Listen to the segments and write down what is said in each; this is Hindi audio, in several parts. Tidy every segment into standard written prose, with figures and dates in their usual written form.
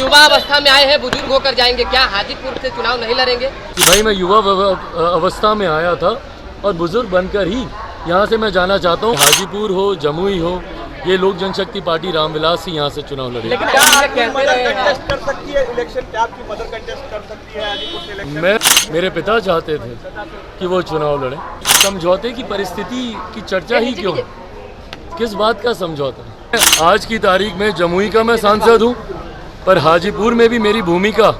युवा अवस्था में आए हैं, बुजुर्ग होकर जाएंगे, क्या हाजीपुर से चुनाव नहीं लड़ेंगे? भाई मैं युवा अवस्था में आया था और बुजुर्ग बनकर ही यहाँ से मैं जाना चाहता हूँ। हाजीपुर हो, जमुई हो, ये लोक जनशक्ति पार्टी रामविलास ही यहाँ से चुनाव लड़ेगी। लेकिन क्या कंटेस्ट कर सकती है इलेक्शन? क्या आपकी मदर कंटेस्ट कर सकती है हाजीपुर से इलेक्शन? मेरे पिता चाहते थे कि वो चुनाव लड़े। समझौते की परिस्थिति की चर्चा ही क्यों? किस बात का समझौता? आज की तारीख में जमुई का मैं सांसद हूँ, पर हाजीपुर में भी मेरी भूमिका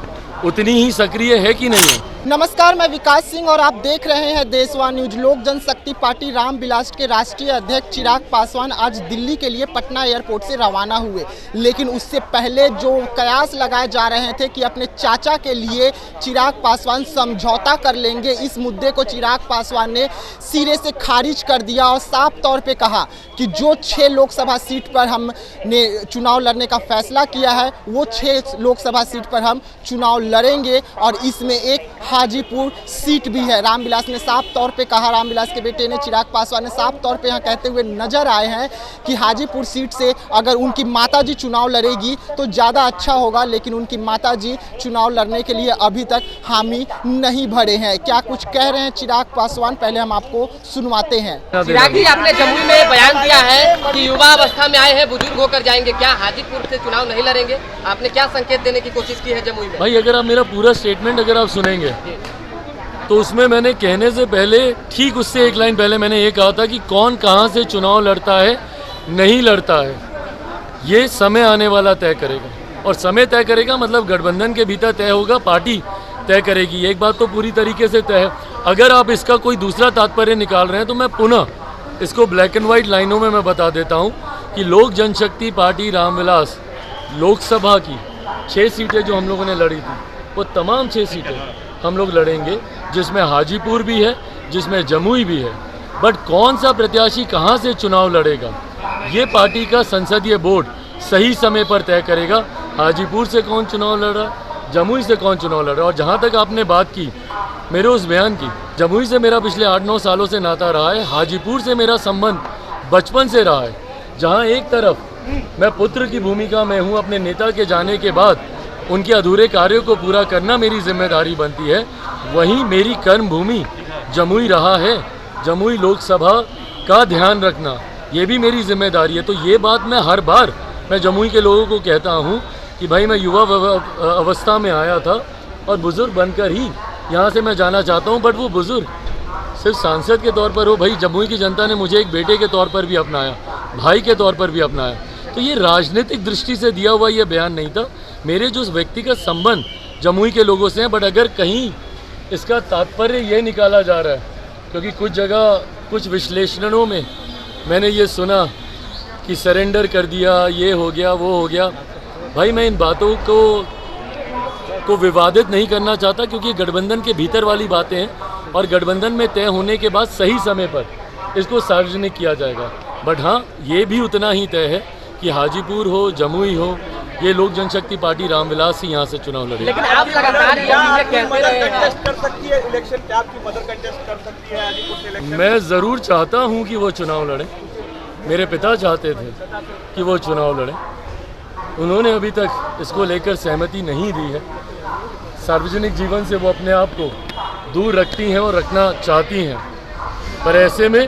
उतनी ही सक्रिय है कि नहीं है। नमस्कार, मैं विकास सिंह और आप देख रहे हैं देशवा न्यूज। लोक जनशक्ति पार्टी रामविलास के राष्ट्रीय अध्यक्ष चिराग पासवान आज दिल्ली के लिए पटना एयरपोर्ट से रवाना हुए, लेकिन उससे पहले जो कयास लगाए जा रहे थे कि अपने चाचा के लिए चिराग पासवान समझौता कर लेंगे, इस मुद्दे को चिराग पासवान ने सिरे से खारिज कर दिया और साफ तौर पे कहा कि जो 6 लोकसभा सीट पर हमने चुनाव लड़ने का फैसला किया है, वो 6 लोकसभा सीट पर हम चुनाव लड़ेंगे और इसमें एक हाजीपुर सीट भी है। रामविलास ने साफ तौर पे कहा, रामविलास के बेटे ने चिराग पासवान ने साफ तौर पे यहाँ कहते हुए नजर आए हैं कि हाजीपुर सीट से अगर उनकी माताजी चुनाव लड़ेगी तो ज़्यादा अच्छा होगा, लेकिन उनकी माताजी चुनाव लड़ने के लिए अभी तक हामी नहीं भरे हैं। क्या कुछ कह रहे हैं चिराग पासवान, पहले हम आपको सुनवाते हैं। चिराग जी, आपने जमुई में बयान दिया है कि युवा अवस्था में आए हैं, बुजुर्ग होकर जाएंगे, क्या हाजीपुर से चुनाव नहीं लड़ेंगे? आपने क्या संकेत देने की कोशिश की है जमुई में? भाई अगर आप मेरा पूरा स्टेटमेंट अगर आप सुनेंगे तो उसमें मैंने कहने से पहले, ठीक उससे एक लाइन पहले मैंने ये कहा था कि कौन कहाँ से चुनाव लड़ता है, नहीं लड़ता है, ये समय आने वाला तय करेगा। और समय तय करेगा मतलब गठबंधन के भीतर तय होगा, पार्टी तय करेगी। एक बात तो पूरी तरीके से तय है। अगर आप इसका कोई दूसरा तात्पर्य निकाल रहे हैं तो मैं पुनः इसको ब्लैक एंड वाइट लाइनों में मैं बता देता हूँ कि लोक जनशक्ति पार्टी रामविलास लोकसभा की 6 सीटें जो हम लोगों ने लड़ी थी, वो तमाम 6 सीटें हम लोग लड़ेंगे, जिसमें हाजीपुर भी है, जिसमें जमुई भी है। बट कौन सा प्रत्याशी कहाँ से चुनाव लड़ेगा, ये पार्टी का संसदीय बोर्ड सही समय पर तय करेगा। हाजीपुर से कौन चुनाव लड़ रहा है, जमुई से कौन चुनाव लड़ रहा है। और जहाँ तक आपने बात की मेरे उस बयान की, जमुई से मेरा पिछले 8-9 सालों से नाता रहा है, हाजीपुर से मेरा संबंध बचपन से रहा है। जहाँ एक तरफ मैं पुत्र की भूमिका में हूँ, अपने नेता के जाने के बाद उनके अधूरे कार्यों को पूरा करना मेरी जिम्मेदारी बनती है, वहीं मेरी कर्म भूमि जमुई रहा है। जमुई लोकसभा का ध्यान रखना ये भी मेरी जिम्मेदारी है। तो ये बात मैं हर बार मैं जमुई के लोगों को कहता हूँ कि भाई मैं युवा अवस्था में आया था और बुज़ुर्ग बनकर ही यहाँ से मैं जाना चाहता हूँ। बट वो बुज़ुर्ग सिर्फ सांसद के तौर पर हो, भाई जमुई की जनता ने मुझे एक बेटे के तौर पर भी अपनाया, भाई के तौर पर भी अपनाया। तो ये राजनीतिक दृष्टि से दिया हुआ ये बयान नहीं था, मेरे जो व्यक्तिगत संबंध जमुई के लोगों से हैं। बट अगर कहीं इसका तात्पर्य ये निकाला जा रहा है, क्योंकि कुछ जगह कुछ विश्लेषणों में मैंने ये सुना कि सरेंडर कर दिया, ये हो गया, वो हो गया। भाई मैं इन बातों को विवादित नहीं करना चाहता, क्योंकि गठबंधन के भीतर वाली बातें हैं और गठबंधन में तय होने के बाद सही समय पर इसको सार्वजनिक किया जाएगा। बट हाँ, ये भी उतना ही तय है कि हाजीपुर हो, जमुई हो, ये लोक जनशक्ति पार्टी रामविलास ही यहाँ से चुनाव लड़ेगी। लेकिन आप लगातार ये कहते रहे हैं, कर सकती है इलेक्शन? क्या आपकी मदर कंटेस्ट कर सकती है हाजीपुर से इलेक्शन? मैं ज़रूर चाहता हूँ कि वो चुनाव लड़े। मेरे पिता चाहते थे कि वो चुनाव लड़े, उन्होंने अभी तक इसको लेकर सहमति नहीं दी है। सार्वजनिक जीवन से वो अपने आप को दूर रखती हैं और रखना चाहती हैं, पर ऐसे में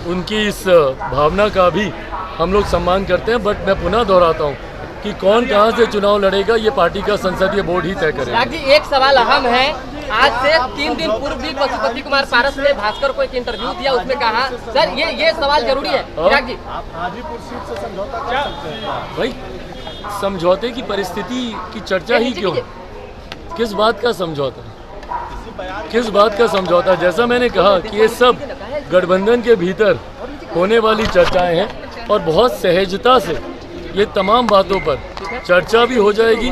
उनकी इस भावना का भी हम लोग सम्मान करते हैं। बट मैं पुनः दोहराता हूँ कि कौन कहाँ से चुनाव लड़ेगा, ये पार्टी का संसदीय बोर्ड ही तय करेगा। चिराग जी, एक सवाल अहम है। आज से 3 दिन पूर्व भी पशुपति कुमार पारस ने भास्कर को एक इंटरव्यू दिया, उसमें कहा, सर ये सवाल जरूरी है। चिराग जी, हाजीपुर सीट से समझौता कर सकते हैं? भाई समझौते की परिस्थिति की चर्चा ही क्यों? किस बात का समझौता, किस बात का समझौता? जैसा मैंने कहा कि ये सब गठबंधन के भीतर होने वाली चर्चाएं हैं और बहुत सहजता से ये तमाम बातों पर चर्चा भी हो जाएगी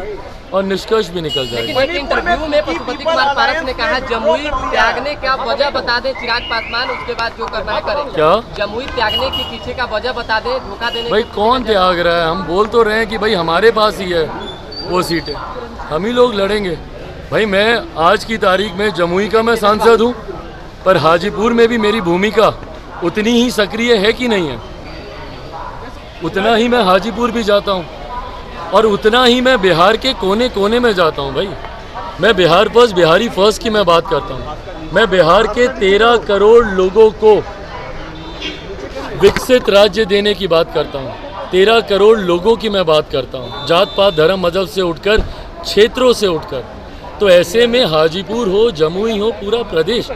और निष्कर्ष भी निकल जाएगी। लेकिन एक इंटरव्यू में पशुपति कुमार पारस ने कहा, जमुई त्यागने का वजह बता दें चिराग पासवान, उसके बाद जो करना है करें। क्या जमुई त्यागने के पीछे का वजह बता दें, धोखा देने? भाई कौन त्याग रहा है? हम बोल तो रहे हैं कि भाई हमारे पास ही है वो सीटें, हम ही लोग लड़ेंगे। भाई मैं आज की तारीख में जमुई का मैं सांसद हूँ, पर हाजीपुर में भी मेरी भूमिका उतनी ही सक्रिय है कि नहीं है, उतना ही मैं हाजीपुर भी जाता हूँ। और उतना ही मैं बिहार के कोने कोने में जाता हूँ भाई। मैं बिहार फर्स्ट, बिहारी फर्स्ट की मैं बात करता हूँ। मैं बिहार के 13 करोड़ लोगों को विकसित राज्य देने की बात करता हूँ। 13 करोड़ लोगों की मैं बात करता हूँ, जात पात धर्म मजहब से उठकर, क्षेत्रों से उठकर। तो ऐसे में हाजीपुर हो, जमुई हो, पूरा प्रदेश,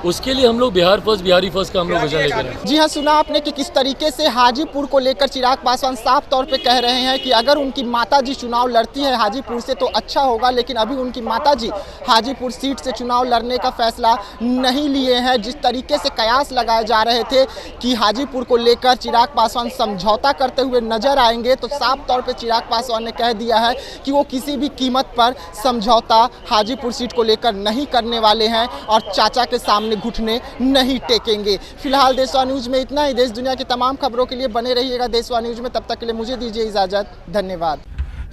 उसके लिए हम लोग बिहार फर्स्ट, बिहारी फर्स्ट का हम लोग विजन लेकर आए। जी हाँ, सुना आपने कि किस तरीके से हाजीपुर को लेकर चिराग पासवान साफ तौर पे कह रहे हैं कि अगर उनकी माताजी चुनाव लड़ती है हाजीपुर से तो अच्छा होगा, लेकिन अभी उनकी माताजी हाजीपुर सीट से चुनाव लड़ने का फैसला नहीं लिए हैं। जिस तरीके से कयास लगाए जा रहे थे कि हाजीपुर को लेकर चिराग पासवान समझौता करते हुए नजर आएंगे, तो साफ तौर पर चिराग पासवान ने कह दिया है कि वो किसी भी कीमत पर समझौता हाजीपुर सीट को लेकर नहीं करने वाले हैं और चाचा के सामने घुटने नहीं टेकेंगे। फिलहाल देशवा न्यूज में इतना ही। देश दुनिया की तमाम खबरों के लिए बने रहिएगा देशवा न्यूज में। तब तक के लिए मुझे दीजिए इजाजत। धन्यवाद।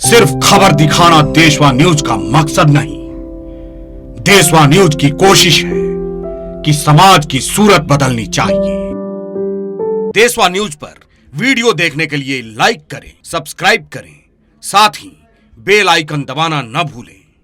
सिर्फ खबर दिखाना देशवा न्यूज का मकसद नहीं, देशवा न्यूज की कोशिश है कि समाज की सूरत बदलनी चाहिए। देशवा न्यूज पर वीडियो देखने के लिए लाइक करें, सब्सक्राइब करें, साथ ही बेल आइकन दबाना न भूलें।